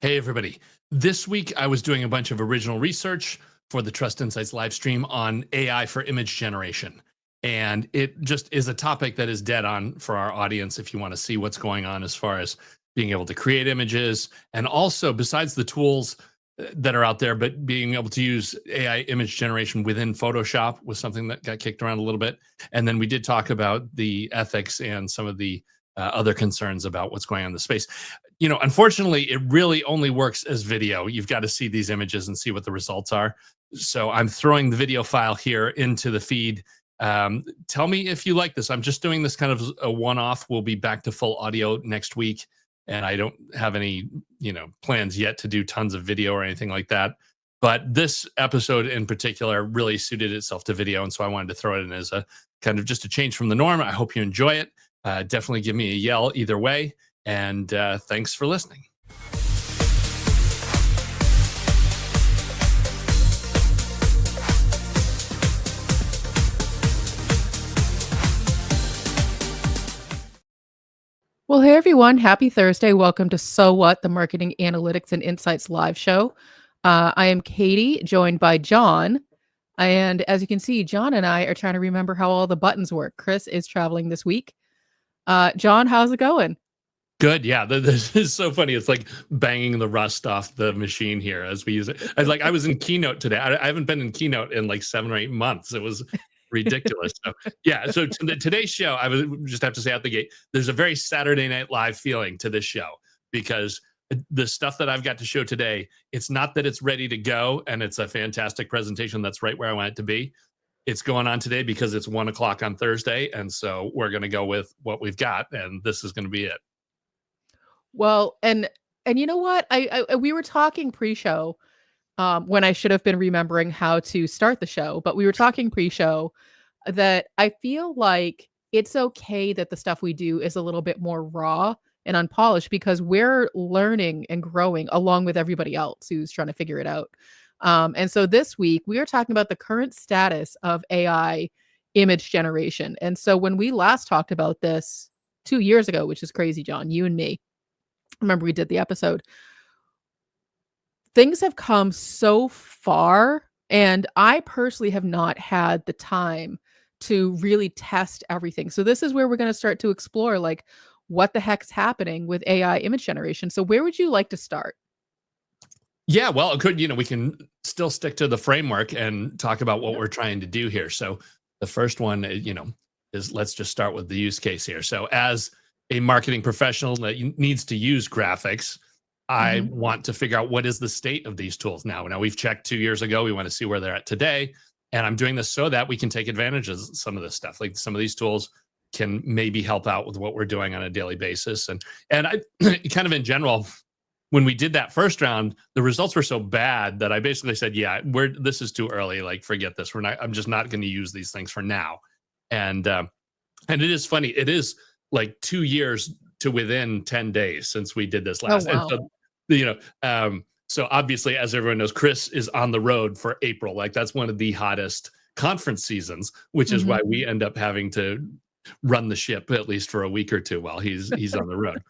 Hey, everybody. This week, I was doing a bunch of original research for the Trust Insights live stream on AI for image generation. And it just is a topic that is dead on for our audience if you want to see what's going on as far as being able to create images. And also, besides the tools that are out there, but being able to use AI image generation within Photoshop was something that got kicked around a little bit. And then we did talk about the ethics and some of the other concerns about what's going on in the space. Unfortunately, it really only works as video. You've got to see these images and see what the results are. So I'm throwing the video file here into the feed. Tell me if you like this. I'm just doing this kind of a one-off. We'll be back to full audio next week, and I don't have any, plans yet to do tons of video or anything like that. But this episode in particular really suited itself to video, and so I wanted to throw it in as a kind of just a change from the norm. I hope you enjoy it. Definitely give me a yell either way. And thanks for listening. Well, hey everyone, happy Thursday. Welcome to So What, the Marketing Analytics and Insights live show. I am Katie, joined by John. And as you can see, John and I are trying to remember how all the buttons work. Chris is traveling this week. John, how's it going? Good. Yeah. This is so funny. It's like banging the rust off the machine here as we use it. I was in Keynote today. I haven't been in Keynote in like 7 or 8 months. It was ridiculous. So yeah. So today's show, I would just have to say out the gate, there's a very Saturday Night Live feeling to this show because the stuff that I've got to show today, it's not that it's ready to go and it's a fantastic presentation. That's right where I want it to be. It's going on today because it's 1 o'clock on Thursday. And so we're going to go with what we've got. And this is going to be it. Well, and you know what? We were talking pre-show when I should have been remembering how to start the show, but we were talking pre-show that I feel like it's okay that the stuff we do is a little bit more raw and unpolished because we're learning and growing along with everybody else who's trying to figure it out. And so this week we are talking about the current status of AI image generation. And so when we last talked about this 2 years ago, which is crazy, John, you and me, remember we did the episode. Things have come so far, and I personally have not had the time to really test everything. So this is where we're going to start to explore like what the heck's happening with AI image generation. So where would you like to start? Yeah, well, it could, we can still stick to the framework and talk about what we're trying to do here. So the first one, is let's just start with the use case here. So as a marketing professional that needs to use graphics, I want to figure out what is the state of these tools now. Now we've checked 2 years ago. We want to see where they're at today. And I'm doing this so that we can take advantage of some of this stuff. Like some of these tools can maybe help out with what we're doing on a daily basis. And I kind of in general, when we did that first round, the results were so bad that I basically said, yeah, this is too early. Like, forget this. I'm just not going to use these things for now. And it is funny. It is like 2 years to within 10 days since we did this last. Oh, wow. And so obviously, as everyone knows, Chris is on the road for April. Like that's one of the hottest conference seasons, which is why we end up having to run the ship at least for a week or two while he's on the road.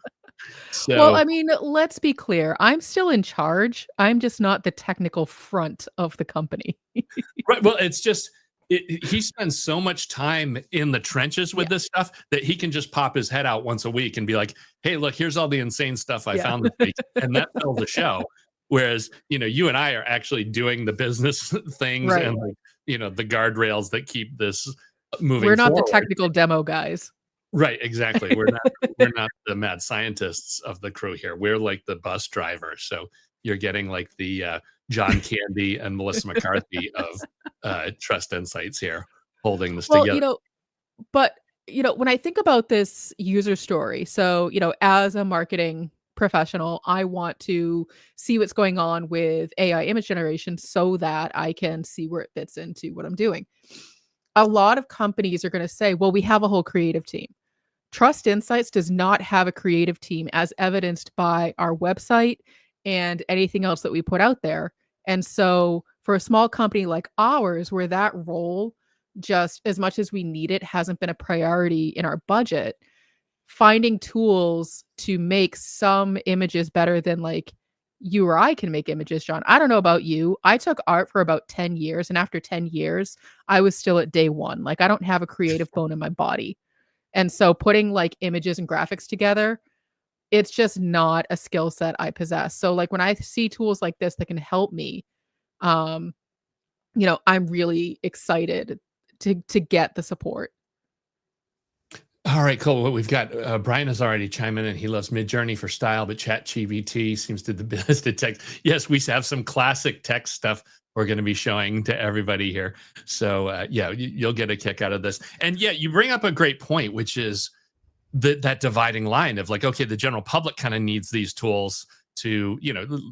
So, Well, I mean, let's be clear. I'm still in charge. I'm just not the technical front of the company. right. Well, it's just he spends so much time in the trenches with this stuff that he can just pop his head out once a week and be like, "Hey, look, here's all the insane stuff I found this week," and that fills the show. Whereas, you and I are actually doing the business things and the guardrails that keep this moving. We're not forward. the technical demo guys. Right, exactly. We're not the mad scientists of the crew here. We're like the bus driver. So you're getting like the John Candy and Melissa McCarthy of Trust Insights here, holding this together. But when I think about this user story, so as a marketing professional, I want to see what's going on with AI image generation so that I can see where it fits into what I'm doing. A lot of companies are going to say, well, we have a whole creative team. Trust Insights does not have a creative team as evidenced by our website and anything else that we put out there. And so for a small company like ours, where that role, just as much as we need it, hasn't been a priority in our budget, finding tools to make some images better than like you or I can make images, John. I don't know about you. I took art for about 10 years, and after 10 years, I was still at day 1. Like, I don't have a creative bone in my body. And so putting, like, images and graphics together, it's just not a skill set I possess. So, like, when I see tools like this that can help me, um, I'm really excited to get the support. All right, cool. What we've got, Brian has already chimed in and he loves Midjourney for style, but ChatGPT seems to the best to text. Yes, we have some classic text stuff we're going to be showing to everybody here. So yeah, you'll get a kick out of this. And yeah, you bring up a great point, which is that dividing line of like, okay, the general public kind of needs these tools to,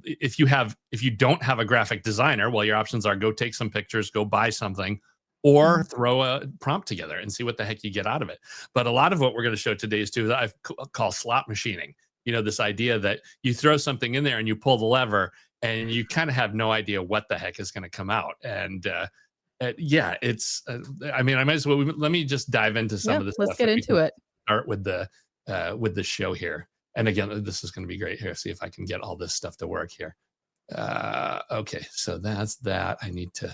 if you don't have a graphic designer, well, your options are go take some pictures, go buy something, or Mhm. throw a prompt together and see what the heck you get out of it. But a lot of what we're going to show today is too that call slot machining. This idea that you throw something in there and you pull the lever and you kind of have no idea what the heck is going to come out. And yeah, it's. I mean, I might as well. Let me just dive into some Yeah, of the let's stuff get that we into can it. start with the show here. And again, this is going to be great here. See if I can get all this stuff to work here. Okay, so that's that. I need to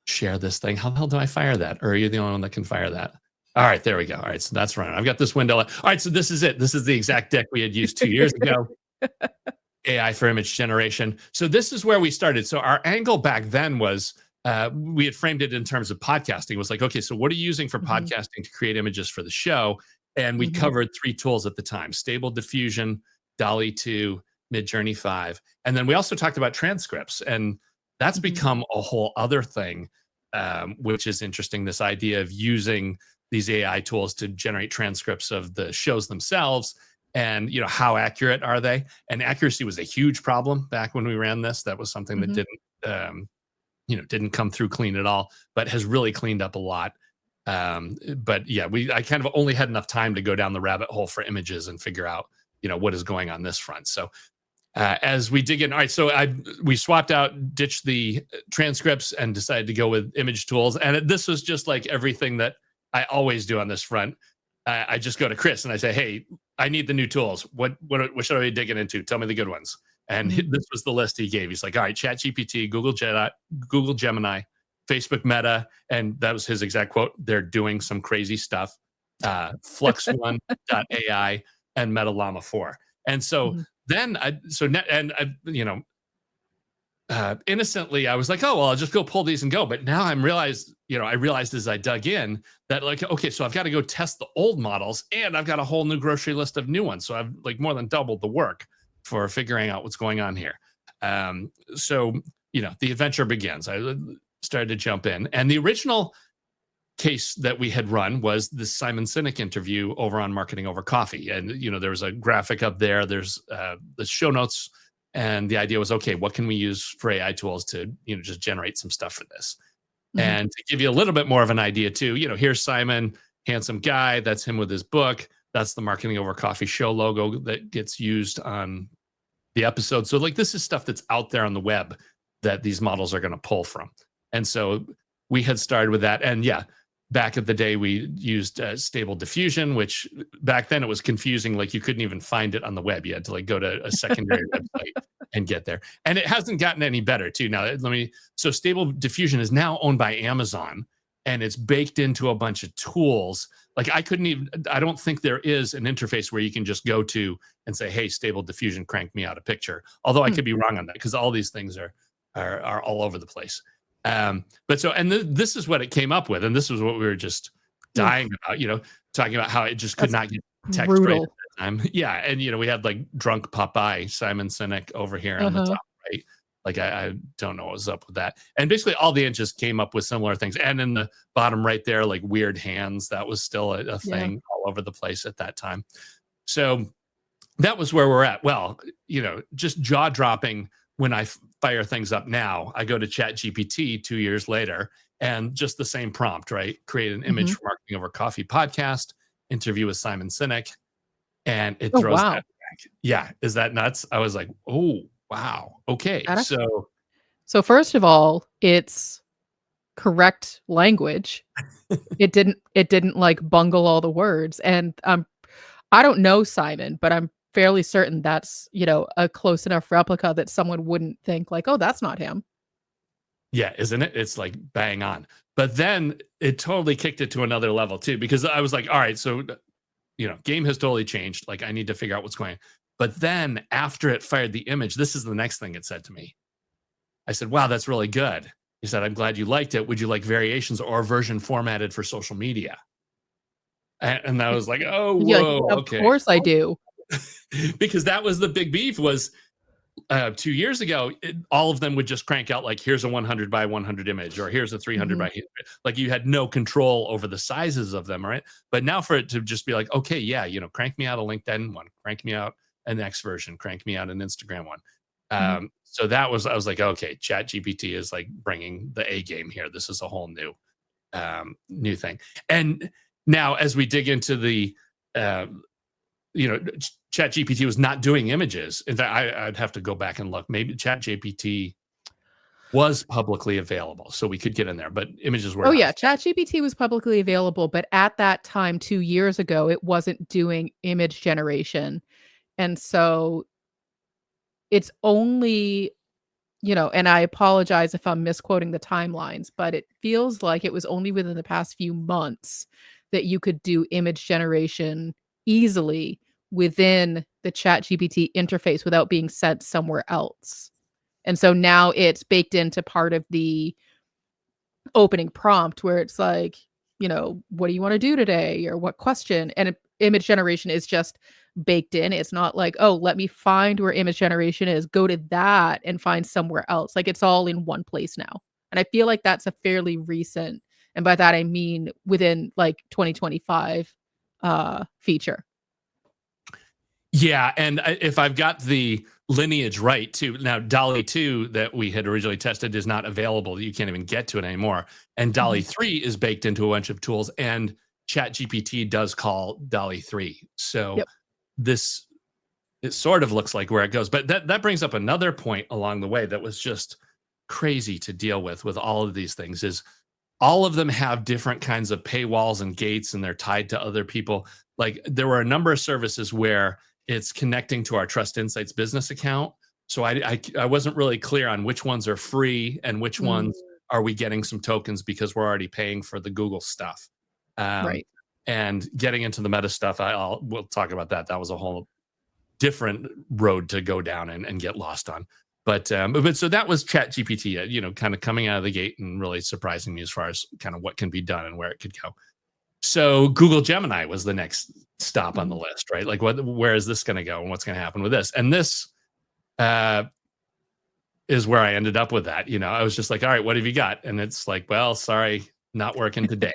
share this thing. How the hell do I fire that? Or are you the only one that can fire that? All right, there we go. All right, so that's running. I've got this window. All right, so this is it. This is the exact deck we had used 2 years ago. AI for image generation. So this is where we started. So our angle back then was we had framed it in terms of podcasting. It was like, okay, so what are you using for Mhm, podcasting to create images for the show? And we mhm, covered 3 tools at the time: Stable Diffusion, DALL-E 2, Midjourney 5. And then we also talked about transcripts. And that's mhm, become a whole other thing, which is interesting. This idea of using these AI tools to generate transcripts of the shows themselves, and how accurate are they? And accuracy was a huge problem back when we ran this. That was something that mhm. didn't come through clean at all, but has really cleaned up a lot. But yeah, I kind of only had enough time to go down the rabbit hole for images and figure out what is going on this front. So as we dig in, all right, so we swapped out, ditched the transcripts, and decided to go with image tools. And this was just like everything that I always do on this front. I just go to Chris and I say, "Hey, I need the new tools. What should I be digging into? Tell me the good ones." And Mhm. this was the list he gave. He's like, "All right, ChatGPT, Google Gemini, Facebook Meta," and that was his exact quote. They're doing some crazy stuff. Flux One AI and Meta Llama 4. And so Mhm. then innocently I was like, oh well, I'll just go pull these and go. But now I realized as I dug in that, like, okay, so I've got to go test the old models and I've got a whole new grocery list of new ones. So I've like more than doubled the work for figuring out what's going on here. So the adventure begins. I started to jump in, and the original case that we had run was the Simon Sinek interview over on Marketing Over Coffee. And, there was a graphic up there. There's the show notes. And the idea was, okay, what can we use for AI tools to, just generate some stuff for this? Mhm. And to give you a little bit more of an idea too, here's Simon, handsome guy. That's him with his book. That's the Marketing Over Coffee show logo that gets used on the episode. So like this is stuff that's out there on the web that these models are going to pull from. And so we had started with that. And yeah, back at the day, we used Stable Diffusion, which back then it was confusing. Like you couldn't even find it on the web. You had to like go to a secondary website and get there. And it hasn't gotten any better too. Now so Stable Diffusion is now owned by Amazon, and it's baked into a bunch of tools. Like I don't think there is an interface where you can just go to and say, hey, Stable Diffusion, crank me out a picture. Although I Hmm. could be wrong on that, because all these things are all over the place. But so, and this is what it came up with. And this was what we were just dying Oof, about, talking about how it just could that's not get text right at brutal. that time. Yeah. And, we had like drunk Popeye, Simon Sinek over here on the Uh-huh. top right. Like, I don't know what was up with that. And basically all the engines came up with similar things. And in the bottom right there, like weird hands, that was still a Yeah. thing all over the place at that time. So that was where we're at. Well, just jaw dropping when I fire things up now. I go to Chat GPT 2 years later, and just the same prompt, right? Create an image Mhm. for Marketing Over Coffee podcast, interview with Simon Sinek, and it Oh, throws that wow. back. Yeah. Is that nuts? I was like, oh, wow. Okay. That ac So, So first of all, it's correct language. It didn't, like, bungle all the words, and, I don't know Simon, but I'm fairly certain that's, a close enough replica that someone wouldn't think like, "Oh, that's not him." Yeah, isn't it? It's like bang on. But then it totally kicked it to another level too, because I was like, all right, so game has totally changed. Like I need to figure out what's going on. But then after it fired the image, this is the next thing it said to me. I said, wow, that's really good. He said, I'm glad you liked it. Would you like variations or a version formatted for social media? And I was like, oh, Yeah, like, whoa, of okay. course I do. Because that was the big beef was 2 years ago, all of them would just crank out like, here's a 100 by 100 image, or here's a 300 by like you had no control over the sizes of them, right? But now for it to just be like, okay, yeah, crank me out a LinkedIn one, crank me out a next version, crank me out an Instagram one. So I was like, okay, Chat GPT is like bringing the A game here. This is a whole new thing. And now as we dig into the, Chat GPT was not doing images. In fact, I'd have to go back and look. Maybe Chat GPT was publicly available, so we could get in there, but images were Oh, not. yeah, ChatGPT was publicly available, but at that time, 2 years ago, it wasn't doing image generation, and so it's only and I apologize if I'm misquoting the timelines, but it feels like it was only within the past few months that you could do image generation easily within the ChatGPT interface without being sent somewhere else. And so now it's baked into part of the opening prompt where it's like, "What do you wanna do today?" or "What question?" And image generation is just baked in. It's not like, "Oh, let me find where image generation is, go to that and find somewhere else." Like, it's all in one place now. And I feel like that's a fairly recent, and by that I mean within, like, 2025, feature. Yeah, and if I've got the lineage right too. Now, DALL-E 2 that we had originally tested is not available. You can't even get to it anymore. And DALL-E 3 is baked into a bunch of tools, and ChatGPT does call DALL-E 3. So Yep. it sort of looks like where it goes. But that brings up another point along the way that was just crazy to deal with all of these things is all of them have different kinds of paywalls and gates, and they're tied to other people. Like there were a number of services where it's connecting to our Trust Insights business account. So I wasn't really clear on which ones are free and which ones are we getting some tokens because we're already paying for the Google stuff. Right. And getting into the meta stuff, we'll talk about that. That was a whole different road to go down and get lost on. But so that was Chat GPT, kind of coming out of the gate and really surprising me as far as kind of what can be done and where it could go. So Google Gemini was the next stop on the list, right? Like, where is this going to go and what's going to happen with this? And this is where I ended up with that. I was just like, all right, what have you got? And it's like, well, sorry, not working today.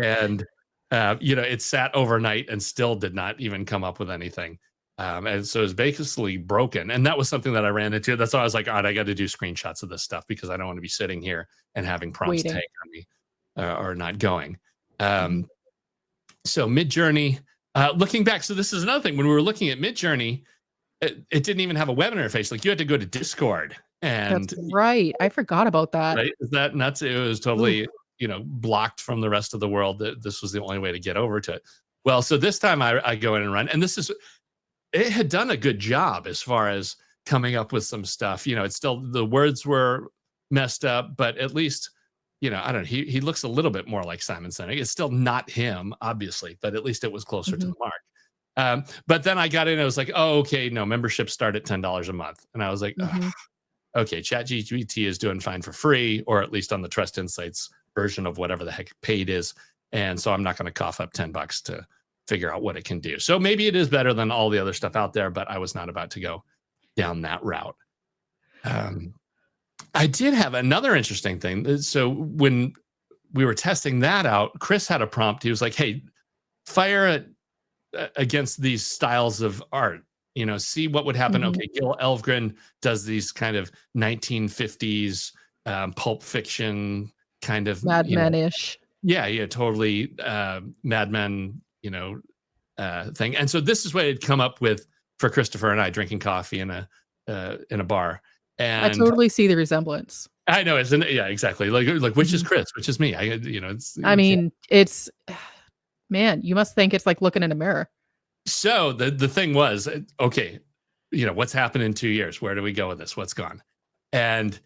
And, it sat overnight and still did not even come up with anything. And so it's basically broken. And that was something that I ran into. That's why I was like, all right, I got to do screenshots of this stuff because I don't want to be sitting here and having prompts Waiting. tank on me or not going. So Midjourney, looking back, so this is another thing. When we were looking at Midjourney, it didn't even have a web interface. Like you had to go to Discord. And That's right. I forgot about that. right, is that nuts? It was totally, blocked from the rest of the world. That this was the only way to get over to it. Well, so this time I go in and run, and it had done a good job as far as coming up with some stuff. It's still the words were messed up, but at least, I don't know. He looks a little bit more like Simon Sinek. It's still not him, obviously, but at least it was closer to the mark. But then I got in, I was like, oh, okay, no, memberships start at $10 a month. And I was like, okay, ChatGPT is doing fine for free, or at least on the Trust Insights version of whatever the heck paid is. And so I'm not going to cough up $10 to figure out what it can do. So maybe it is better than all the other stuff out there, but I was not about to go down that route. I did have another interesting thing. So when we were testing that out, Chris had a prompt. He was like, hey, fire it against these styles of art, see what would happen. Okay, Gil Elvgren does these kind of 1950s pulp fiction kind of Mad Men-ish. Yeah, totally Mad Men, thing. And so this is what it'd come up with for Christopher and I drinking coffee in a bar. And I totally see the resemblance. I know, isn't it? Yeah, exactly. Like which is Chris, which is me. I mean, it's man, you must think it's like looking in a mirror. So the thing was, okay, what's happened in 2 years? Where do we go with this? What's gone? And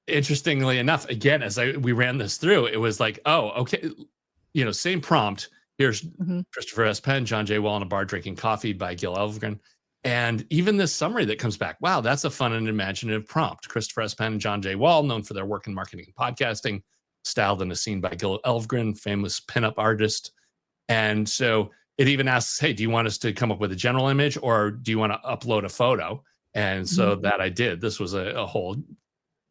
interestingly enough, again, as we ran this through, it was like, oh, okay, same prompt. Here's Mhm. Christopher S. Penn, John J. Wall in a bar drinking coffee by Gil Elvgren. And even this summary that comes back, wow, that's a fun and imaginative prompt. Christopher S. Penn and John J. Wall, known for their work in marketing and podcasting, styled in a scene by Gil Elvgren, famous pinup artist. And so it even asks, hey, do you want us to come up with a general image or do you want to upload a photo? And so Mhm. that I did. This was a whole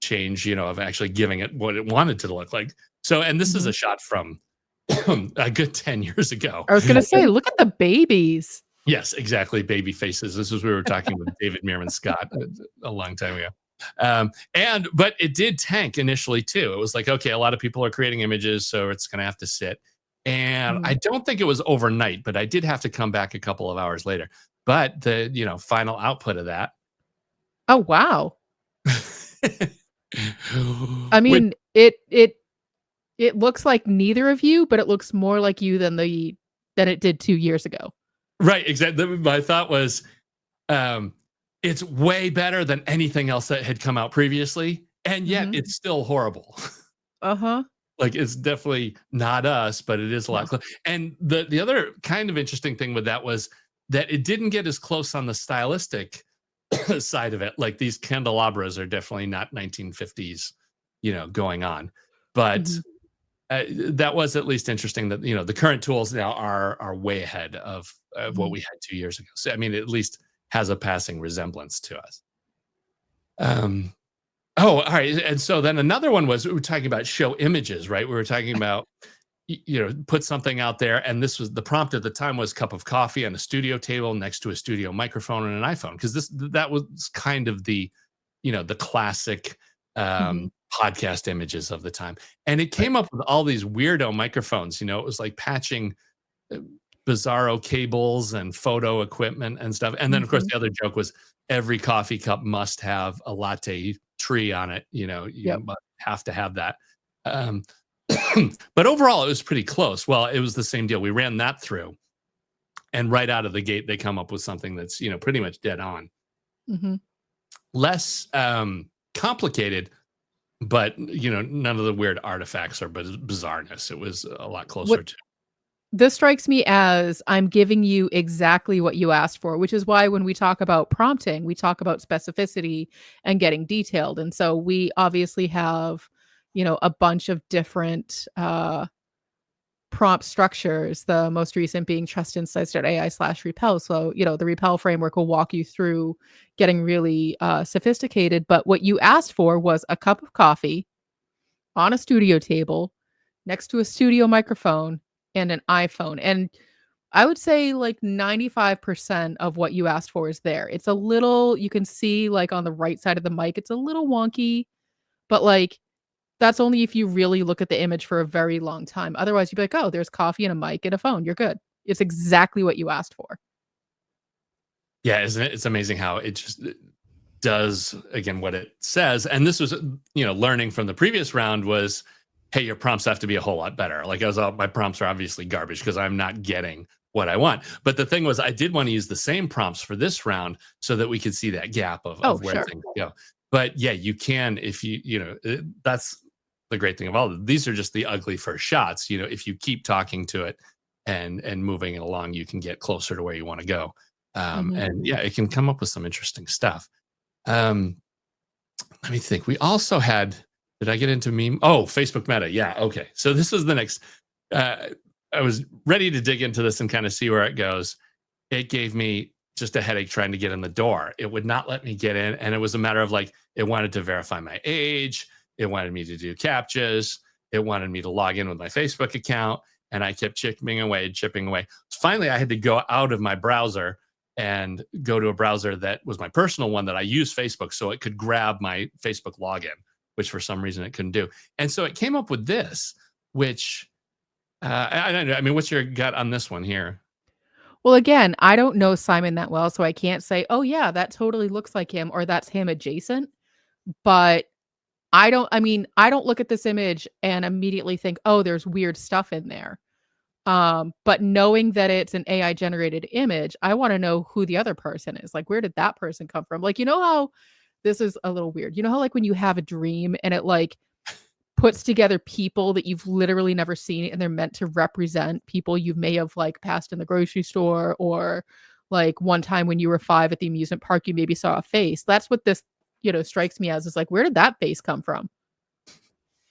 change, of actually giving it what it wanted to look like. So, and this is Mhm. a shot from a good 10 years ago. I was gonna say, look at the babies. Yes, exactly. Baby faces. This was, we were talking with David Meerman Scott a long time ago. But it did tank initially too. It was like, okay, a lot of people are creating images, so it's going to have to sit. And I Mhm. don't think it was overnight, but I did have to come back a couple of hours later. But the, final output of that, Oh, wow. I which, mean, it looks like neither of you, but it looks more like you than it did 2 years ago. right, exactly. My thought was, um, it's way better than anything else that had come out previously, and yet Mhm. it's still horrible. Uh-huh. Like, it's definitely not us, but it is a lot No. and the other kind of interesting thing with that was that it didn't get as close on the stylistic side of it. Like, these candelabras are definitely not 1950s, going on. But, Mhm. that was at least interesting that, the current tools now are way ahead of what Mhm. we had 2 years ago. So, I mean, at least has a passing resemblance to us. Um Oh, all right. And so then another one was we were talking about show images, right? We were talking about put something out there, and this was the prompt at the time was cup of coffee on a studio table next to a studio microphone and an iPhone because that was kind of the the classic Mhm. podcast images of the time, and it Right. came up with all these weirdo microphones. It was like patching uh, bizarro cables and photo equipment and stuff. And then, of course, Mhm. the other joke was every coffee cup must have a latte tree on it. You Yep. have to have that. Um, but overall, it was pretty close. Well, it was the same deal. We ran that through, and right out of the gate, they come up with something that's pretty much dead on. Mhm. Less complicated, but none of the weird artifacts or bizarreness. It was a lot closer What to. this strikes me as I'm giving you exactly what you asked for, which is why when we talk about prompting, we talk about specificity and getting detailed. And so we obviously have, a bunch of different prompt structures, the most recent being trustinsights.ai/repel. So, the repel framework will walk you through getting really sophisticated. But what you asked for was a cup of coffee on a studio table next to a studio microphone and an iPhone. And I would say like 95% of what you asked for is there. It's a little, you can see like on the right side of the mic, it's a little wonky, but like that's only if you really look at the image for a very long time. Otherwise, you'd be like, oh, there's coffee and a mic and a phone. You're good. It's exactly what you asked for. Yeah, isn't it? It's amazing how it just does again what it says. And this was, learning from the previous round was, hey, your prompts have to be a whole lot better. Like, my prompts are obviously garbage because I'm not getting what I want. But the thing was, I did want to use the same prompts for this round so that we could see that gap Oh, of where sure. things go. But yeah, you can if that's the great thing of all of them. These are just the ugly first shots. If you keep talking to it and moving it along, you can get closer to where you want to go. Mhm. And yeah, it can come up with some interesting stuff. Um, Let me think. We also had, did I get into meme? Oh, Facebook Meta. Yeah. Okay. So this was the next. Uh, I was ready to dig into this and kind of see where it goes. It gave me just a headache trying to get in the door. It would not let me get in. And it was a matter of like, it wanted to verify my age. It wanted me to do captchas. It wanted me to log in with my Facebook account. And I kept chipping away. Finally, I had to go out of my browser and go to a browser that was my personal one that I use Facebook so it could grab my Facebook login, which for some reason it couldn't do. And so it came up with this, which I don't know. I mean, what's your gut on this one here? Well, again, I don't know Simon that well, so I can't say, "Oh, yeah, that totally looks like him," or "That's him adjacent." But I don't look at this image and immediately think, "Oh, there's weird stuff in there." But knowing that it's an AI generated image, I want to know who the other person is. Like, where did that person come from? Like, you know how this is a little weird. You know how like when you have a dream and it like puts together people that you've literally never seen and they're meant to represent people you may have like passed in the grocery store or like one time when you were 5 at the amusement park, you maybe saw a face. That's what this, strikes me as is like, where did that face come from?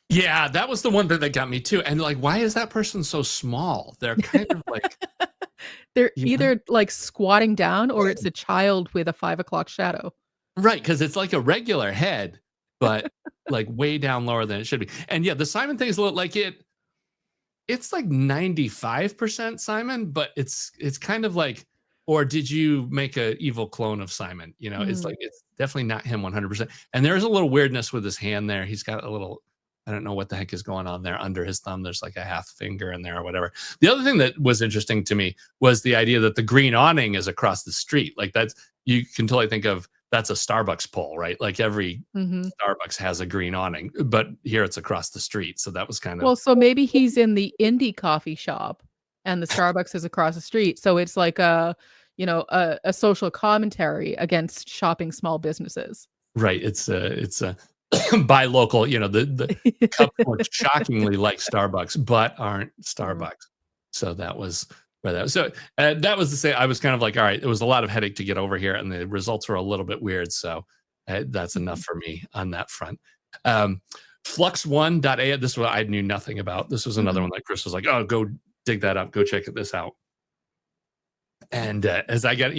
Yeah, that was the one thing that got me too. And like, why is that person so small? They're kind of like, They're you know, either like squatting down or it's a child with a 5 o'clock shadow. right? Because it's like a regular head, but like way down lower than it should be. And yeah, the Simon thing is a little like it's like 95% Simon, but it's kind of like, or did you make a evil clone of Simon? It's Mm. like it's definitely not him 100%. And there's a little weirdness with his hand there. He's got a little, I don't know what the heck is going on there under his thumb. There's like a half finger in there or whatever. The other thing that was interesting to me was the idea that the green awning is across the street. Like that's, you can totally think of that's a Starbucks pole, right? Like every Mhm. Starbucks has a green awning, but here it's across the street. So that was kind of Well, so maybe he's in the indie coffee shop and the Starbucks is across the street. So it's like a social commentary against shopping small businesses. right. It's a buy local. The cups look shockingly like Starbucks, but aren't Mm. Starbucks. So that was where that was. So that was the same. I was kind of like, all right, it was a lot of headache to get over here, and the results were a little bit weird. So that's enough Mhm. for me on that front. Um, Flux1.ai. This one I knew nothing about. This was another Mhm. one that Chris was like, oh, go dig that up, go check this out. And as I get,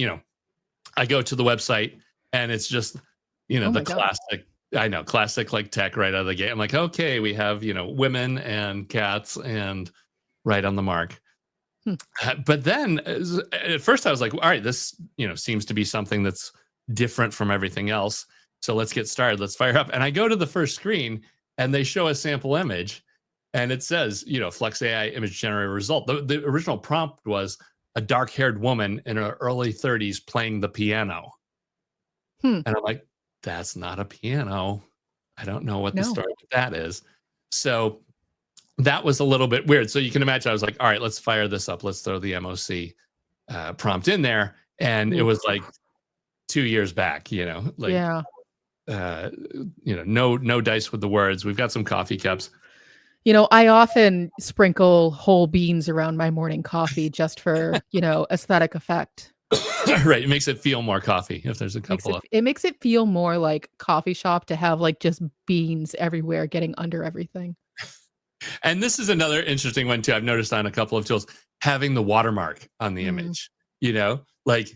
I go to the website and it's just, Oh the my god. classic, I know, classic like tech right out of the gate. I'm like, okay, we have, women and cats and right on the mark. Hmm. But then at first I was like, all right, this, seems to be something that's different from everything else. So let's get started. Let's fire up. And I go to the first screen and they show a sample image and it says, Flux AI image generator result. The original prompt was a dark haired woman in her early 30s playing the piano. Hmm. And I'm like, that's not a piano. I don't know what the No. story with that is. So that was a little bit weird. So you can imagine, I was like, all right, let's fire this up. Let's throw the MOC prompt in there. And it Oof. was like 2 years back, like, Yeah. uh, no dice with the words. We've got some coffee cups. I often sprinkle whole beans around my morning coffee just for, aesthetic effect. Right. It makes it feel more coffee if there's a Makes couple it of. it makes it feel more like coffee shop to have like just beans everywhere getting under everything. And this is another interesting one too. I've noticed on a couple of tools having the watermark on the Mm. image, like,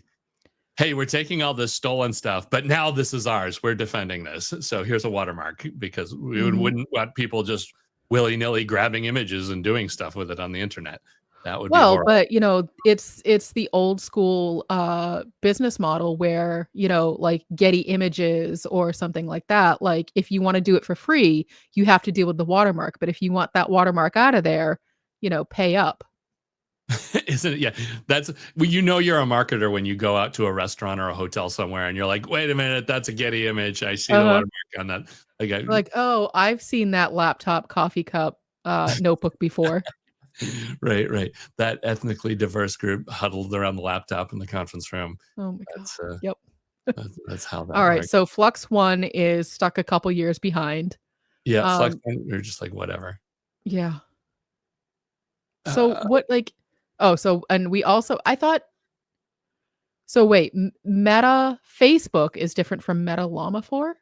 hey, we're taking all this stolen stuff, but now this is ours. We're defending this. So here's a watermark because we Mhm. wouldn't want people just willy nilly grabbing images and doing stuff with it on the internet. That would be Well, horrible. but, it's the old school, business model where, like Getty Images or something like that, like, if you wanna do it for free, you have to deal with the watermark, but if you want that watermark out of there, pay up. Isn't it? Yeah. Well, you're a marketer when you go out to a restaurant or a hotel somewhere and you're like, wait a minute, that's a Getty image. I see the Uh-huh. watermark on that. Like, Like, "Oh, I've seen that laptop coffee cup, notebook before." right, right. That ethnically diverse group huddled around the laptop in the conference room. Oh my god. That's Yep. that's how that Alright, works. so Flux 1 is stuck a couple years behind. Yeah, flex. Um, You're just like whatever. yeah. So Uh, what, like oh, so and we also I thought so wait, Meta Facebook is different from Meta Llama 4?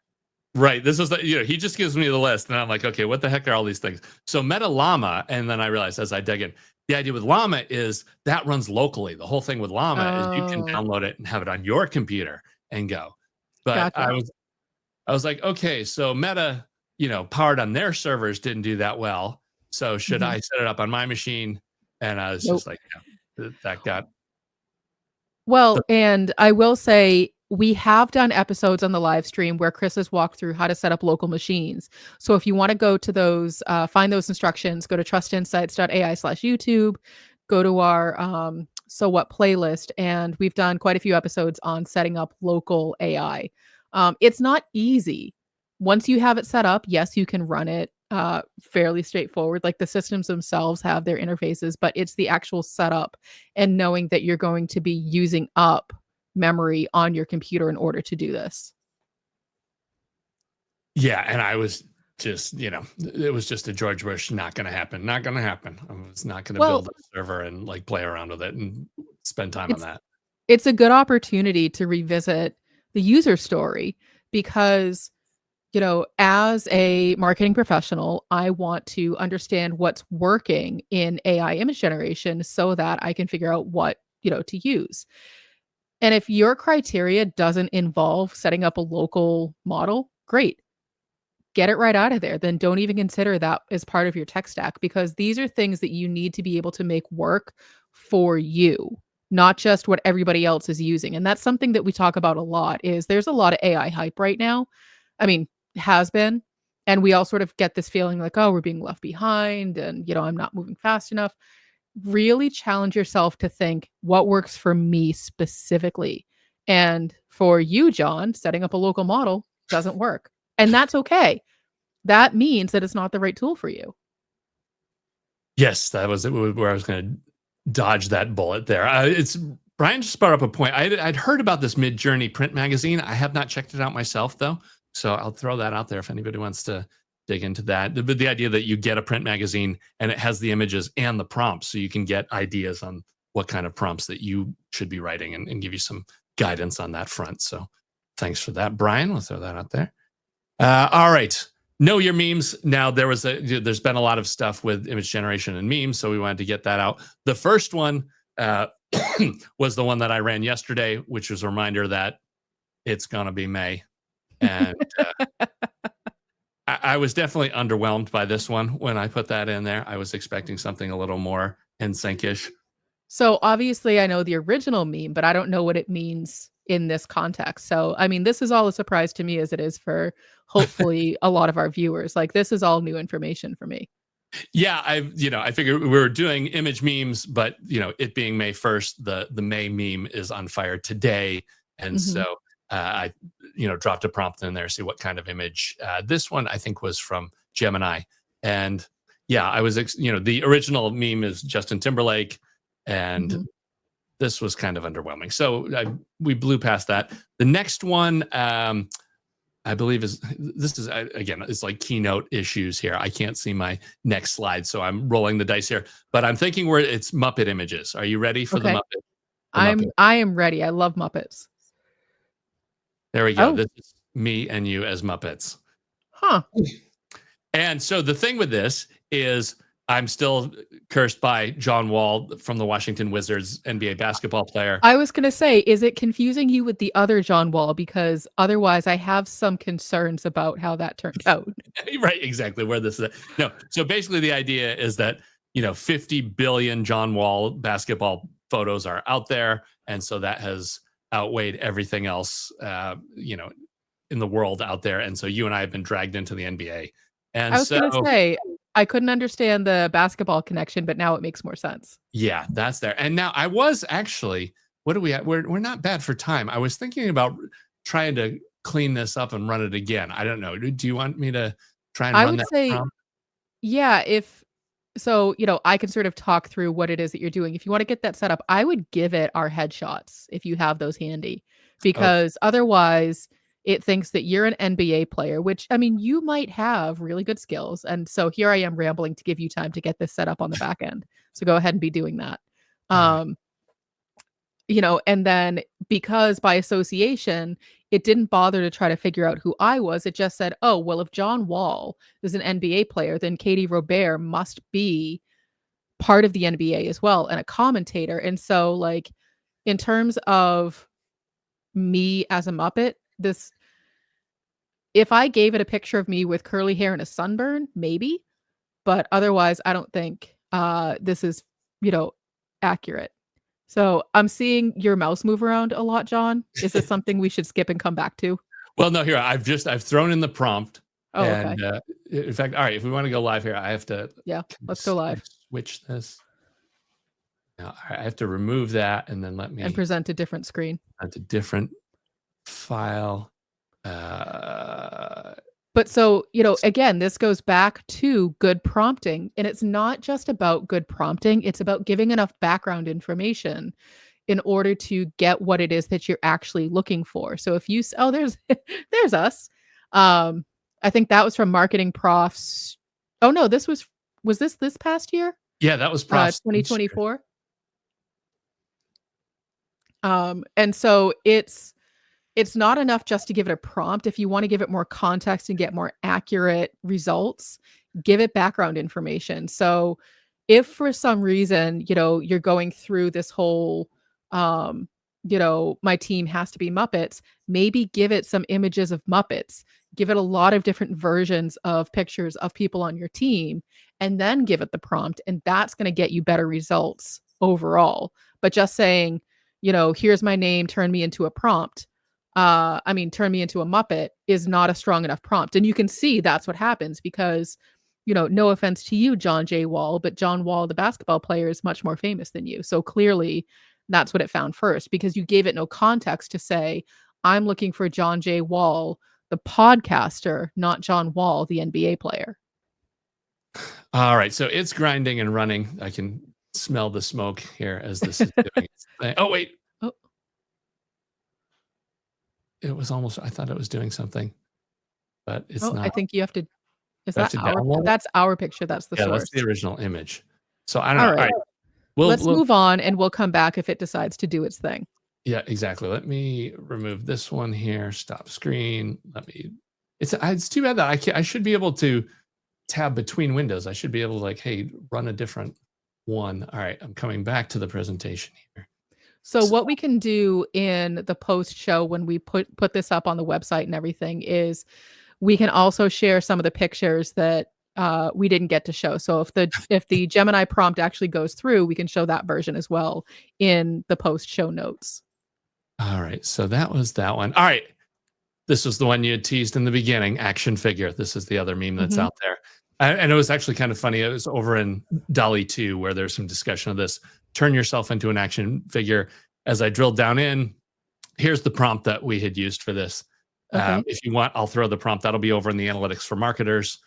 right. This is he just gives me the list, and I'm like, okay, what the heck are all these things? So Meta Llama, and then I realized as I dug in, the idea with Llama is that runs locally. The whole thing with Llama is you can Oh, download it and have it on your computer and go. But gotcha. I was like, okay, so Meta, powered on their servers didn't do that well. So should Mhm. I set it up on my machine? And I was Nope. just like, yeah, that got Well, and I will say we have done episodes on the live stream where Chris has walked through how to set up local machines. So if you want to go to those, find those instructions, go to trustinsights.ai/YouTube, go to our So What playlist, and we've done quite a few episodes on setting up local AI. It's not easy. Once you have it set up, yes, you can run it fairly straightforward. Like the systems themselves have their interfaces, but it's the actual setup and knowing that you're going to be using up memory on your computer in order to do this. Yeah, and I was just, it was just a George Bush, not going to happen, not going to happen. I was not going to Well, build a server and like play around with it and spend time on it's that. it's a good opportunity to revisit the user story because, as a marketing professional, I want to understand what's working in AI image generation so that I can figure out what, to use. And if your criteria doesn't involve setting up a local model, great. Get it right out of there. Then don't even consider that as part of your tech stack because these are things that you need to be able to make work for you, not just what everybody else is using. And that's something that we talk about a lot is there's a lot of AI hype right now. I mean, has been. And we all sort of get this feeling like, oh, we're being left behind and, I'm not moving fast enough. Really challenge yourself to think what works for me specifically. And for you, John, setting up a local model doesn't work. And that's okay. That means that it's not the right tool for you. Yes, that was where I was going to dodge that bullet there. It's Brian just brought up a point. I'd heard about this Midjourney print magazine. I have not checked it out myself though, so I'll throw that out there if anybody wants to dig into that. The idea that you get a print magazine and it has the images and the prompts, so you can get ideas on what kind of prompts that you should be writing and give you some guidance on that front. So thanks for that, Brian. We'll throw that out there. All right. Know your memes. Now there's been a lot of stuff with image generation and memes, so we wanted to get that out. The first one was the one that I ran yesterday, which was a reminder that it's gonna be May, and I was definitely underwhelmed by this one when I put that in there. I was expecting something a little more NSYNC-ish. So obviously I know the original meme, but I don't know what it means in this context. So, I mean, this is all a surprise to me as it is for hopefully a lot of our viewers. Like this is all new information for me. Yeah, I figured we were doing image memes, but it being May 1st, the May meme is on fire today, and Mhm. so I dropped a prompt in there, see what kind of image. This one I think was from Gemini, and yeah, I was the original meme is Justin Timberlake, and Mhm. this was kind of underwhelming. So we blew past that. The next one, I believe is again, it's like keynote issues here. I can't see my next slide, so I'm rolling the dice here. But I'm thinking it's Muppet images. Are you ready for the Okay. Muppet? The Muppet. I am ready. I love Muppets. There we go. Oh, This is me and you as Muppets. huh. And so the thing with this is I'm still cursed by John Wall from the Washington Wizards, NBA basketball player. I was gonna say, is it confusing you with the other John Wall? Because otherwise I have some concerns about how that turned out. Right, exactly where this is. No, so basically the idea is that 50 billion John Wall basketball photos are out there, and so that has outweighed everything else, in the world out there, and so you and I have been dragged into the NBA, and I was so gonna say, I couldn't understand the basketball connection, but now it makes more sense. yeah, that's there. And now I was actually, what do we have? We're not bad for time. I was thinking about trying to clean this up and run it again. I don't know. Do you want me to try and I run would that say, prompt? yeah, if so, I can sort of talk through what it is that you're doing. If you wanna get that set up, I would give it our headshots if you have those handy, Okay. because otherwise it thinks that you're an NBA player, which, I mean, you might have really good skills, and so here I am rambling to give you time to get this set up on the back end. So go ahead and be doing that. All right. Um, and then because by association, it didn't bother to try to figure out who I was. It just said, "Oh, well, if John Wall is an NBA player, then Katie Robert must be part of the NBA as well and a commentator." And so, like, in terms of me as a Muppet, this if I gave it a picture of me with curly hair and a sunburn, maybe, but otherwise, I don't think, this is, you know, accurate. So, I'm seeing your mouse move around a lot, John. Is it something we should skip and come back to? Well, no, here I've thrown in the prompt, Oh, okay. and in fact, all right, if we want to go live here, I have to Yeah, let's go can I live switch this. Now, all right, I have to remove that, and then let and me present a different screen. add a different file. Uh, But so, again, this goes back to good prompting, and it's not just about good prompting, it's about giving enough background information in order to get what it is that you're actually looking for. So if you oh, there's there's us. Um, I think that was from Marketing Profs. Oh no, was this past year? Yeah, that was Prof's. 2024. And so it's not enough just to give it a prompt. If you want to give it more context and get more accurate results, give it background information. So if for some reason, you're going through this whole, my team has to be Muppets, maybe give it some images of Muppets, give it a lot of different versions of pictures of people on your team, and then give it the prompt. And that's going to get you better results overall. But just saying, here's my name, turn me into a prompt. Turn me into a Muppet is not a strong enough prompt. And you can see that's what happens because, no offense to you, John J. Wall, but John Wall, the basketball player, is much more famous than you. So clearly that's what it found first because you gave it no context to say, I'm looking for John J. Wall, the podcaster, not John Wall, the NBA player. All right. So it's grinding and running. I can smell the smoke here as this is doing its thing. Oh, wait. It was almost, I thought it was doing something, but it's not. I think you have to, that's our picture. That's the source. That's the original image. So I don't know. All right. Let's move on and we'll come back if it decides to do its thing. Yeah, exactly. Let me remove this one here. Stop screen. It's too bad that I should be able to tab between windows. I should be able to hey, run a different one. All right. I'm coming back to the presentation here. So what we can do in the post show when we put this up on the website and everything is we can also share some of the pictures that we didn't get to show. So if the Gemini prompt actually goes through, we can show that version as well in the post show notes. All right. So that was that one. All right. This was the one you had teased in the beginning, action figure. This is the other meme that's out there. And it was actually kind of funny. It was over in DALL-E 2 where there's some discussion of this. Turn yourself into an action figure. As I drilled down in, here's the prompt that we had used for this. Okay. If you want, I'll throw the prompt. That'll be over in the Analytics for Marketers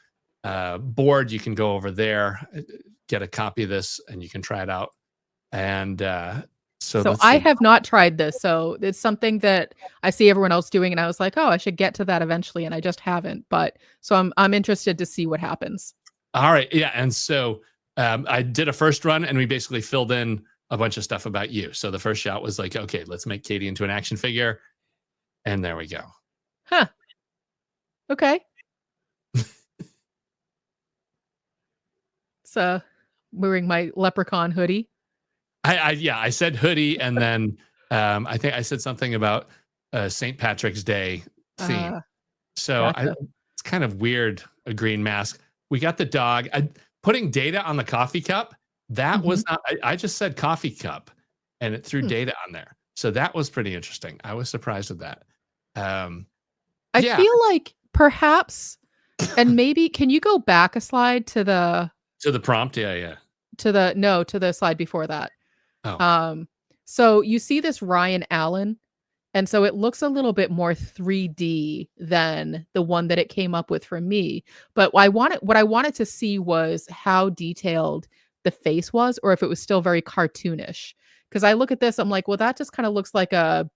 board. You can go over there, get a copy of this, and you can try it out. And so I have not tried this. So it's something that I see everyone else doing, and I was like, oh, I should get to that eventually, and I just haven't. But so I'm interested to see what happens. All right, yeah. And so I did a first run, and we basically filled in a bunch of stuff about you. So the first shot was okay, let's make Katie into an action figure, and there we go. Huh. Okay. So wearing my leprechaun hoodie. I said hoodie, and then I think I said something about St. Patrick's Day theme. So gotcha. It's kind of weird, a green mask. We got the dog. Putting data on the coffee cup, that was not, I just said coffee cup, and it threw data on there. So that was pretty interesting. I was surprised with that. I feel like perhaps, and maybe, can you go back a slide to the prompt? Yeah. To the slide before that. Oh. So you see this Ryan Allen, and so it looks a little bit more 3D than the one that it came up with for me. But what I wanted to see was how detailed the face was, or if it was still very cartoonish. Because I look at this, I'm like, well, that just kind of looks like a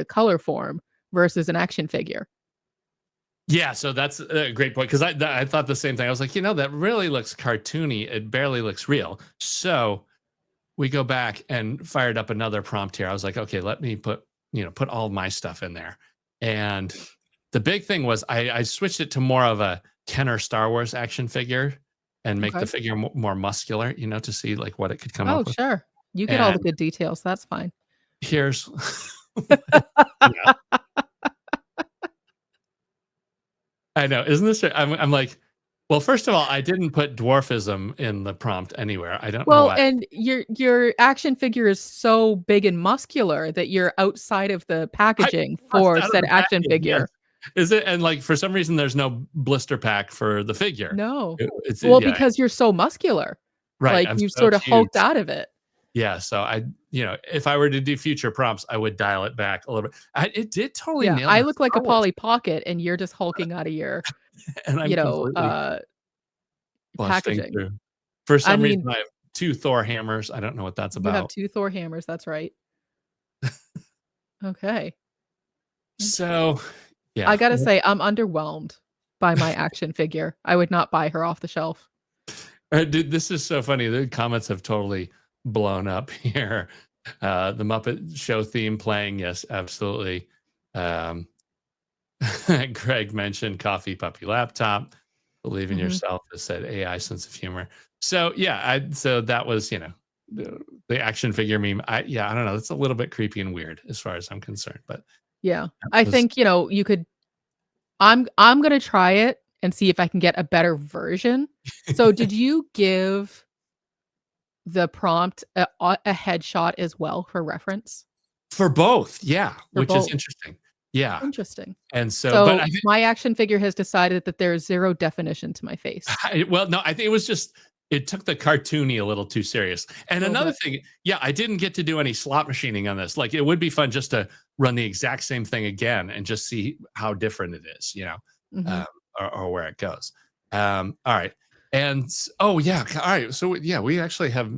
color form versus an action figure. Yeah, so that's a great point, because I thought the same thing. I was like, that really looks cartoony. It barely looks real. So we go back and fired up another prompt here. I was like, okay, let me put all of my stuff in there. And the big thing was I switched it to more of a Kenner Star Wars action figure and make the figure more muscular, to see what it could come up with. Oh, sure. You get all the good details. That's fine. Here's... I know. Isn't this... I'm like... Well, first of all, I didn't put dwarfism in the prompt anywhere. I don't know why. And your action figure is so big and muscular that you're outside of the packaging for said action figure. Yes. Is it? And for some reason, there's no blister pack for the figure. No. Because you're so muscular. Right. You sort of hulked out of it. Yeah. So if I were to do future prompts, I would dial it back a little bit. It did totally Yeah, nail I the look like a Star Wars, Polly Pocket, and you're just hulking out of your, and I'm you know, completely busting packaging. through. For I some reason, mean, I have 2 Thor hammers. I don't know what that's you have about. 2 Thor hammers, that's right. Okay, interesting. So, yeah. I gotta say, I'm underwhelmed by my action figure. I would not buy her off the shelf. Dude, this is so funny. The comments have totally blown up here. The Muppet Show theme playing, yes, absolutely. Um, Greg mentioned coffee, puppy, laptop. Believe in Mhm. yourself has said AI sense of humor. So yeah, so that was the action figure meme. I don't know. It's a little bit creepy and weird as far as I'm concerned, but Yeah. that I was think, you could I'm gonna try it and see if I can get a better version. So, did you give the prompt a headshot as well for reference? for both. Yeah, For which is both? interesting. Yeah, Interesting. and so, but So, my action figure has decided that there is 0 definition to my face. Well, no, I think it was just it took the cartoony a little too serious. And A little another bit. thing, yeah, I didn't get to do any slot machining on this. Like it would be fun just to run the exact same thing again and just see how different it is, Mhm. um, or where it goes. All right. And oh yeah, all right. So yeah, we actually have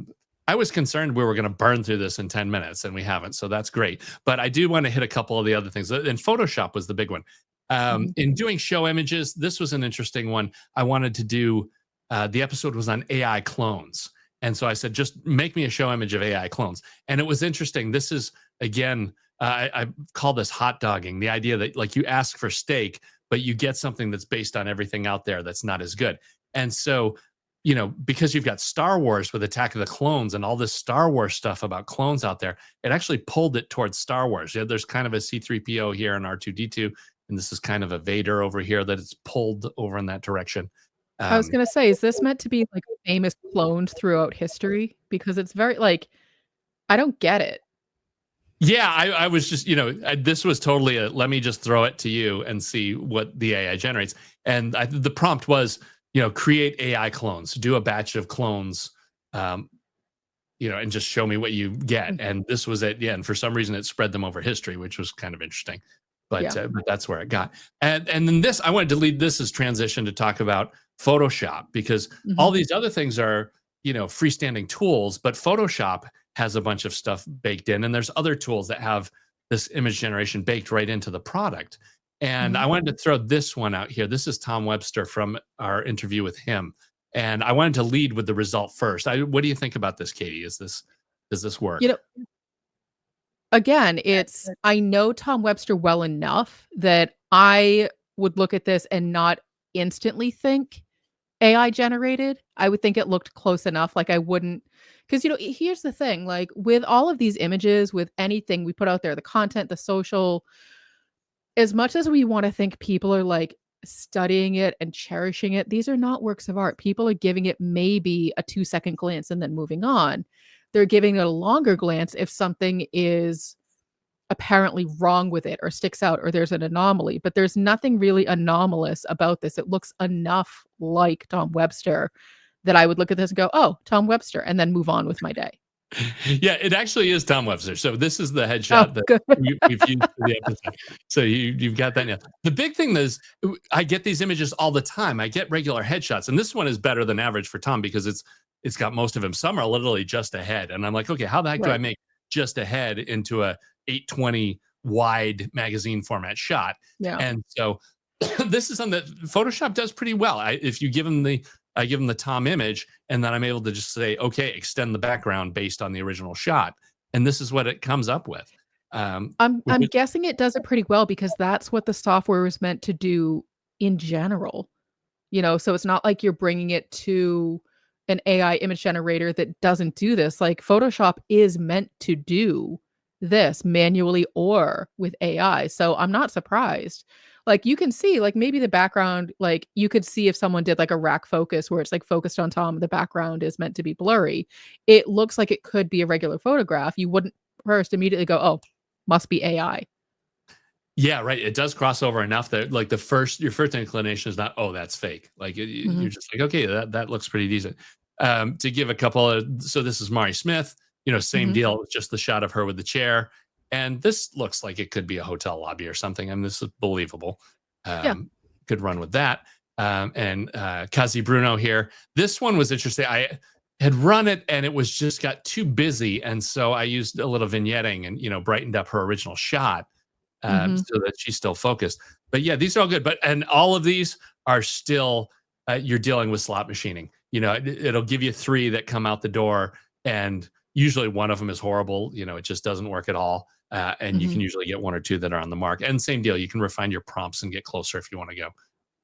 I was concerned we were going to burn through this in 10 minutes and we haven't. So that's great. But I do want to hit a couple of the other things. And Photoshop was the big one. Mhm. In doing show images, this was an interesting one. I wanted to do the episode was on AI clones. And so I said, just make me a show image of AI clones. And it was interesting. This is, again, I call this hot dogging the idea that like you ask for steak, but you get something that's based on everything out there that's not as good. And so, because you've got Star Wars with Attack of the Clones and all this Star Wars stuff about clones out there, it actually pulled it towards Star Wars. Yeah, there's kind of a C3PO here and R2D2, and this is kind of a Vader over here that it's pulled over in that direction. I was Um, gonna say, is this meant to be, like, famous clones throughout history? Because it's very like, I don't get it. yeah, I was just, this was totally a let me just throw it to you and see what the AI generates. And the prompt was, create AI clones, do a batch of clones, um, and just show me what you get. Mm, And this was it. Yeah. And for some reason, it spread them over history, which was kind of interesting. yeah. But that's where it got. And then I wanted to lead this as transition to talk about Photoshop because all Mhm. these other things are freestanding tools, but Photoshop has a bunch of stuff baked in, and there's other tools that have this image generation baked right into the product. And I Mhm. wanted to throw this one out here. This is Tom Webster from our interview with him, and I wanted to lead with the result first. What do you think about this, Katie? Does this You work? know, again, it's I know Tom Webster well enough that I would look at this and not instantly think AI generated. I would think it looked close enough, like, I wouldn't, because here's the thing, like, with all of these images, with anything we put out there, the content, the social, as much as we wanna think people are, like, studying it and cherishing it, these are not works of art. People are giving it maybe a 2-second glance and then moving on. They're giving it a longer glance if something is apparently wrong with it or sticks out or there's an anomaly, but there's nothing really anomalous about this. It looks enough like Tom Webster that I would look at this and go, "Oh, Tom Webster," and then move on with my day. Yeah, it actually is Tom Webster. So this is the Oh, headshot that good. we've used for the episode. So you've got that now. The big thing is I get these images all the time. I get regular headshots, and this one is better than average for Tom because it's got most of him. Some are literally just ahead, and I'm like, okay, how the heck do I Right. make just ahead into a 820 wide magazine format shot? Yeah. And so this is something that Photoshop does pretty well. If you give them I give them the Tom image, and then I'm able to just say, okay, extend the background based on the original shot, and this is what it comes up with. I'm Which is guessing it does it pretty well because that's what the software was meant to do in general. So it's not like you're bringing it to an AI image generator that doesn't do this. Like, Photoshop is meant to do this manually or with AI. So I'm not surprised. Like, you can see, like, maybe the background, like, you could see if someone did like a rack focus where it's like focused on Tom, the background is meant to be blurry. It looks like it could be a regular photograph. You wouldn't first immediately go, "Oh, must be AI." yeah, right. It does cross over enough that like your first inclination is not, oh, that's fake. Like Mhm. you're just like, okay, that looks pretty decent. To give a couple of, so this is Mari Smith. same Mhm. deal, just the shot of her with the chair. And this looks like it could be a hotel lobby or something. I mean, this is believable. Yeah. Um, could run with that. And Kazi Bruno here. This one was interesting. I had run it and it was just got too busy. And so I used a little vignetting and, brightened up her original shot Mhm. so that she's still focused. But yeah, these are all good. And all of these are still, you're dealing with slot machining. It'll give you three that come out the door, and usually one of them is horrible. It just doesn't work at all. And you Mhm. can usually get one or two that are on the mark. And same deal, you can refine your prompts and get closer if you want to go.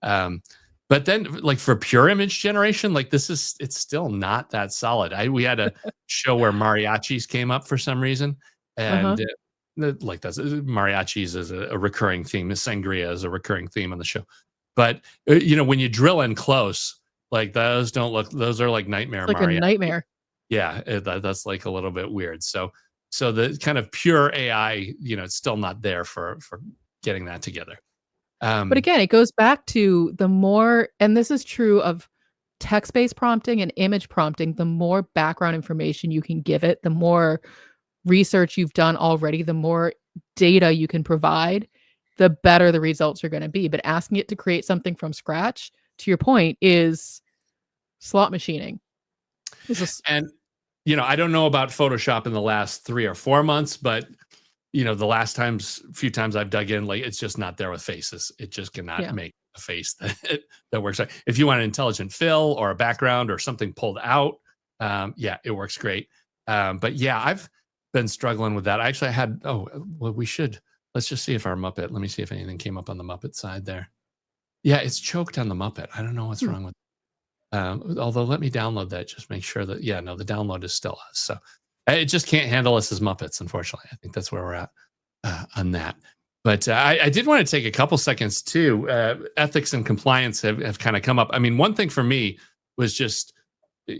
Um, but then, like for pure image generation, like it's still not that solid. We had a show where mariachis came up for some reason, Uh-huh. and like that's mariachis is a recurring theme. Sangria is a recurring theme on the show. But when you drill in close, like those don't look. Those are like It's nightmare like a mariachi. nightmare. Yeah, that's like a little bit weird. So the kind of pure AI, it's still not there for getting that together. But Um, again, it goes back to the more, and this is true of text-based prompting and image prompting, the more background information you can give it, the more research you've done already, the more data you can provide, the better the results are gonna be. But asking it to create something from scratch, to your point, is slot machining. This is and I don't know about Photoshop in the last 3 or 4 months, but the few times I've dug in, like it's just not there with faces. It just cannot yeah. make a face that works. Right. If you want an intelligent fill or a background or something pulled out, yeah, it works great. But yeah, I've been struggling with that. I actually had. Oh, well, let's just see if our Muppet. Let me see if anything came up on the Muppet side there. Yeah, it's choked on the Muppet. I don't know what's Hmm. wrong with. Although let me download that, just make sure that yeah, no, the download is still us. So it just can't handle us as Muppets, unfortunately. I think that's where we're at on that. But I did want to take a couple seconds too. Ethics and compliance have kind of come up. I mean, one thing for me was just uh,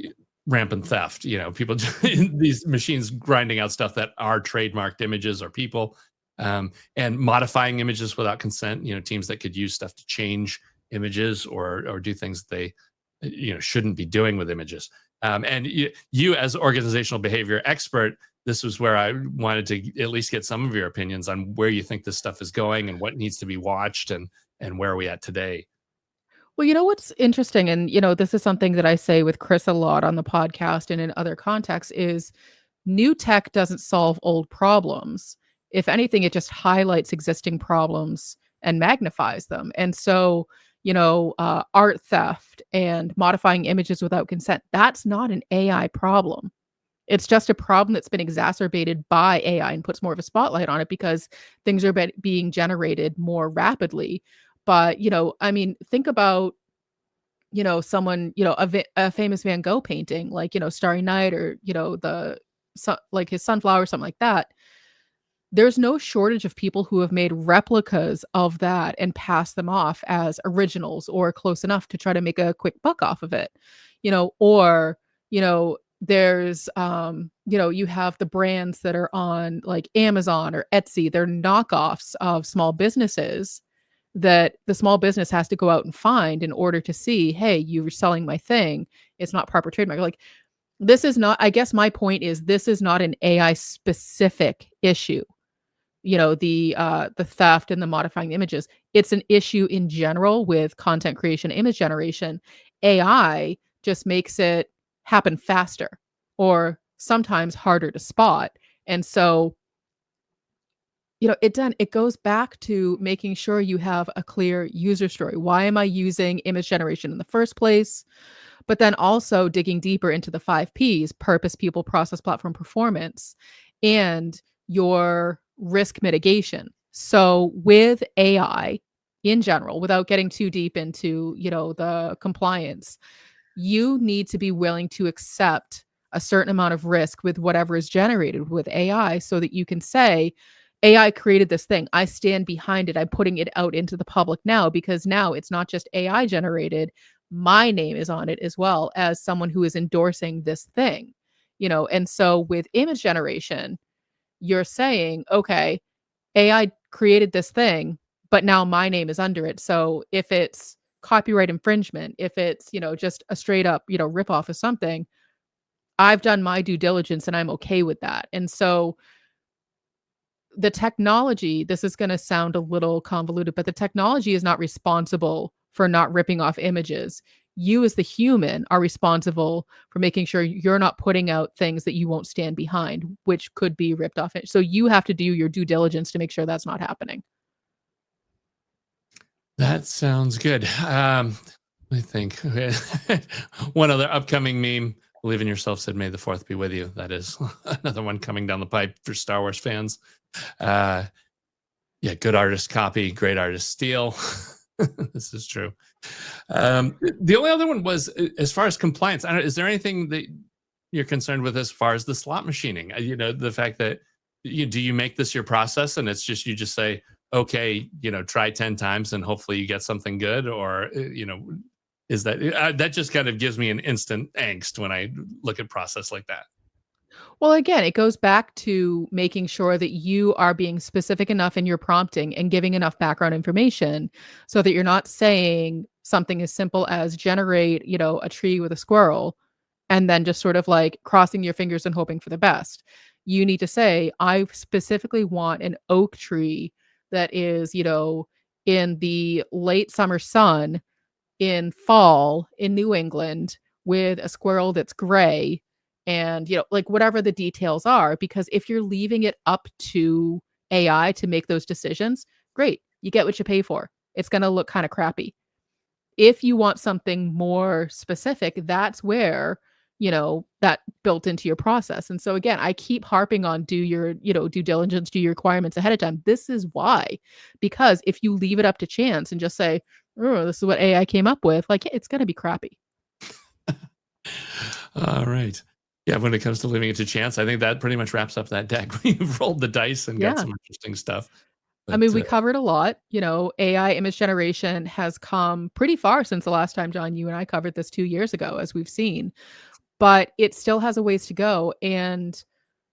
rampant theft. People Mhm. these machines grinding out stuff that are trademarked images or people, and modifying images without consent. Teams that could use stuff to change images or do things they shouldn't be doing with images. And you as organizational behavior expert, this was where I wanted to at least get some of your opinions on where you think this stuff is going and what needs to be watched and where are we at today. Well, you know what's interesting, and this is something that I say with Chris a lot on the podcast and in other contexts, is new tech doesn't solve old problems. If anything, it just highlights existing problems and magnifies them. And so, art theft and modifying images without consent, that's not an AI problem. It's just a problem that's been exacerbated by AI and puts more of a spotlight on it because things are being generated more rapidly. But, I mean, think about, someone, a famous Van Gogh painting, like, Starry Night, or, like his sunflower, something like that. There's no shortage of people who have made replicas of that and passed them off as originals or close enough to try to make a quick buck off of it. Or, there's you have the brands that are on like Amazon or Etsy, they're knockoffs of small businesses that the small business has to go out and find in order to see, hey, you were selling my thing. It's not proper trademark. Like, this is not, I guess my point is, this is not an AI specific issue. The theft and the modifying the images. It's an issue in general with content creation, image generation. AI just makes it happen faster or sometimes harder to spot. And so, it goes back to making sure you have a clear user story. Why am I using image generation in the first place? But then also digging deeper into the 5 Ps: purpose, people, process, platform, performance, and your risk mitigation. So with AI in general, without getting too deep into, the compliance, you need to be willing to accept a certain amount of risk with whatever is generated with AI so that you can say, AI created this thing. I stand behind it. I'm putting it out into the public now because now it's not just AI generated. My name is on it as well as someone who is endorsing this thing. And so with image generation, you're saying, okay, AI created this thing, but now my name is under it. So if it's copyright infringement, if it's, just a straight up, rip off of something, I've done my due diligence and I'm okay with that. And so the technology, this is going to sound a little convoluted, but the technology is not responsible for not ripping off images. You, as the human, are responsible for making sure you're not putting out things that you won't stand behind, which could be ripped off. So you have to do your due diligence to make sure that's not happening. That sounds good. I think one other upcoming meme, believe in yourself, said, "May the fourth be with you." That is another one coming down the pipe for Star Wars fans. Yeah, good artist copy, great artist steal. This is true. The only other one was as far as compliance. Is there anything that you're concerned with as far as the slot machining? The fact that do you make this your process and it's just you just say, okay, try 10 times and hopefully you get something good, or is that that just kind of gives me an instant angst when I look at process like that. Well, again, it goes back to making sure that you are being specific enough in your prompting and giving enough background information so that you're not saying something as simple as generate, a tree with a squirrel and then just sort of like crossing your fingers and hoping for the best. You need to say, I specifically want an oak tree that is, in the late summer sun in fall in New England with a squirrel that's gray and, like whatever the details are. Because if you're leaving it up to AI to make those decisions, great, you get what you pay for. It's going to look kind of crappy. If you want something more specific, that's where, that built into your process. And so again, I keep harping on do your, due diligence, do your requirements ahead of time. This is why, because if you leave it up to chance and just say, oh, this is what AI came up with, like it's going to be crappy. All right. Yeah, when it comes to leaving it to chance, I think that pretty much wraps up that deck. We've rolled the dice and got some interesting stuff. I mean, we covered a lot. AI image generation has come pretty far since the last time, John, you and I covered this 2 years ago, as we've seen, but it still has a ways to go. And,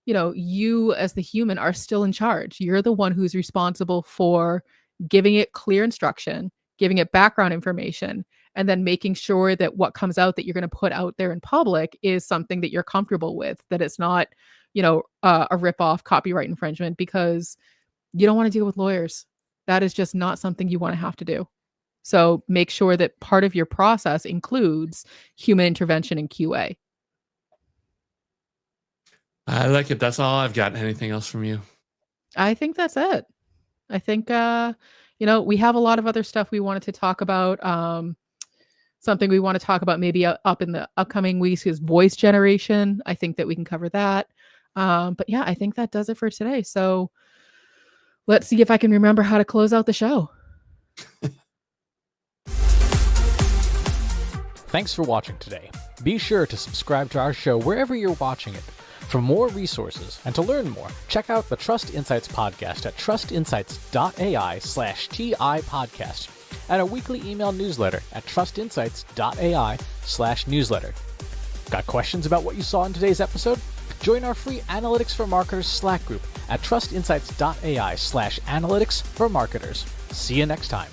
you as the human are still in charge. You're the one who's responsible for giving it clear instruction, giving it background information, and then making sure that what comes out that you're going to put out there in public is something that you're comfortable with, that it's not, a rip-off copyright infringement, because you don't want to deal with lawyers. That is just not something you want to have to do. So make sure that part of your process includes human intervention and QA. I like it. That's all I've got. Anything else from you? I think that's it. I think, we have a lot of other stuff we wanted to talk about. Something we want to talk about maybe up in the upcoming weeks is voice generation. I think that we can cover that. But yeah, I think that does it for today. So let's see if I can remember how to close out the show. Thanks for watching today. Be sure to subscribe to our show wherever you're watching it. For more resources and to learn more, check out the Trust Insights podcast at trustinsights.ai/TI podcast and a weekly email newsletter at trustinsights.ai/newsletter. Got questions about what you saw in today's episode? Join our free Analytics for Marketers Slack group at trustinsights.ai/analytics for marketers. See you next time.